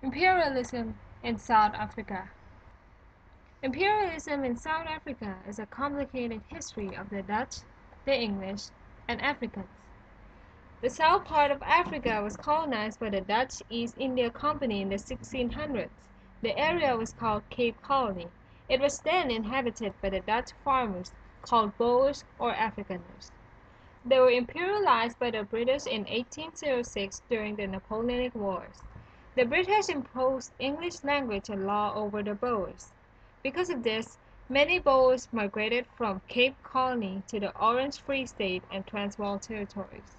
Imperialism in South Africa. Imperialism in South Africa is a complicated history of the Dutch, the English, and Africans. The south part of Africa was colonized by the Dutch East India Company in the 1600s. The area was called Cape Colony. It was then inhabited by the Dutch farmers, called Boers or Afrikaners. They were imperialized by the British in 1806 during the Napoleonic Wars. The British imposed English language and law over the Boers. Because of this, many Boers migrated from Cape Colony to the Orange Free State and Transvaal territories.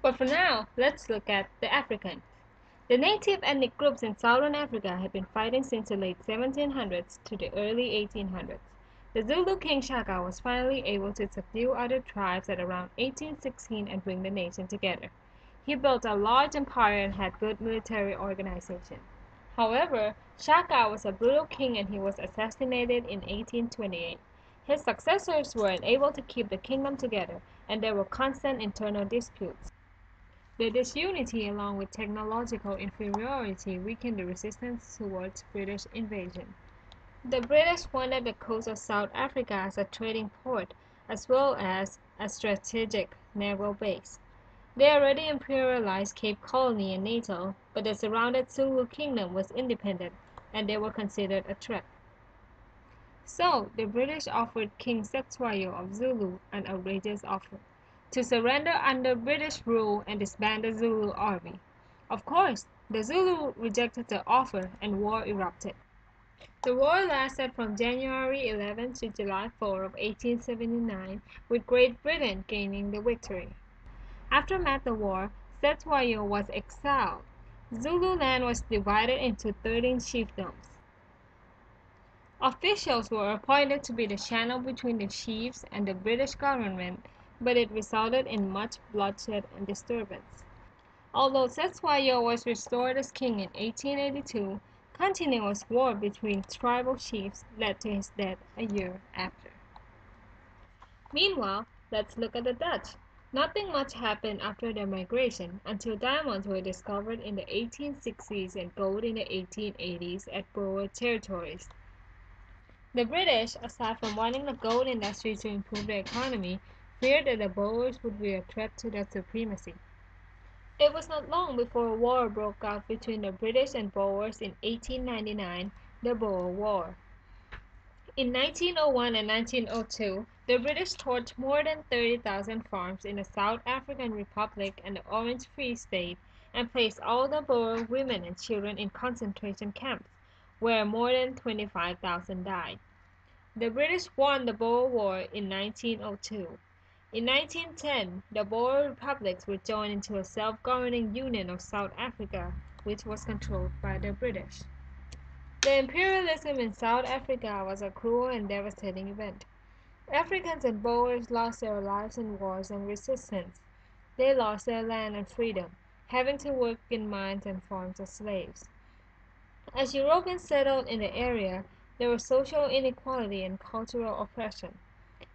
But for now, let's look at the Africans. The native ethnic groups in southern Africa had been fighting since the late 1700s to the early 1800s. The Zulu king Shaka was finally able to subdue other tribes at around 1816 and bring the nation together. He built a large empire and had good military organization. However, Shaka was a brutal king and he was assassinated in 1828. His successors were unable to keep the kingdom together, and there were constant internal disputes. The disunity along with technological inferiority weakened the resistance towards British invasion. The British wanted the coast of South Africa as a trading port, as well as a strategic naval base. They already imperialized Cape Colony and Natal, but the surrounded Zulu kingdom was independent, and they were considered a threat. So, the British offered King Cetshwayo of Zulu an outrageous offer: to surrender under British rule and disband the Zulu army. Of course, the Zulu rejected the offer and war erupted. The war lasted from January 11 to July 4 of 1879, with Great Britain gaining the victory. After the war, Cetshwayo was exiled. Zululand was divided into 13 chiefdoms. Officials were appointed to be the channel between the chiefs and the British government, but it resulted in much bloodshed and disturbance. Although Cetshwayo was restored as king in 1882, continuous war between tribal chiefs led to his death a year after. Meanwhile, let's look at the Dutch. Nothing much happened after their migration until diamonds were discovered in the 1860s and gold in the 1880s at Boer territories. The British, aside from wanting the gold industry to improve their economy, feared that the Boers would be a threat to their supremacy. It was not long before a war broke out between the British and Boers in 1899, the Boer War. In 1901 and 1902, the British torched more than 30,000 farms in the South African Republic and the Orange Free State and placed all the Boer women and children in concentration camps, where more than 25,000 died. The British won the Boer War in 1902. In 1910, the Boer republics were joined into a self-governing Union of South Africa, which was controlled by the British. The imperialism in South Africa was a cruel and devastating event. Africans and Boers lost their lives in wars and resistance. They lost their land and freedom, having to work in mines and farms as slaves. As Europeans settled in the area, there was social inequality and cultural oppression.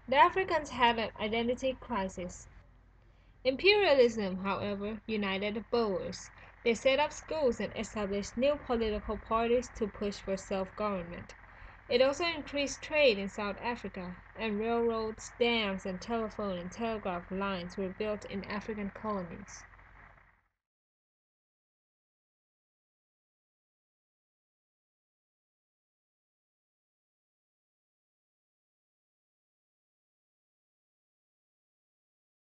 The Africans had an identity crisis. Imperialism, however, united the Boers. They set up schools and established new political parties to push for self-government. It also increased trade in South Africa, and railroads, dams, and telephone and telegraph lines were built in African colonies.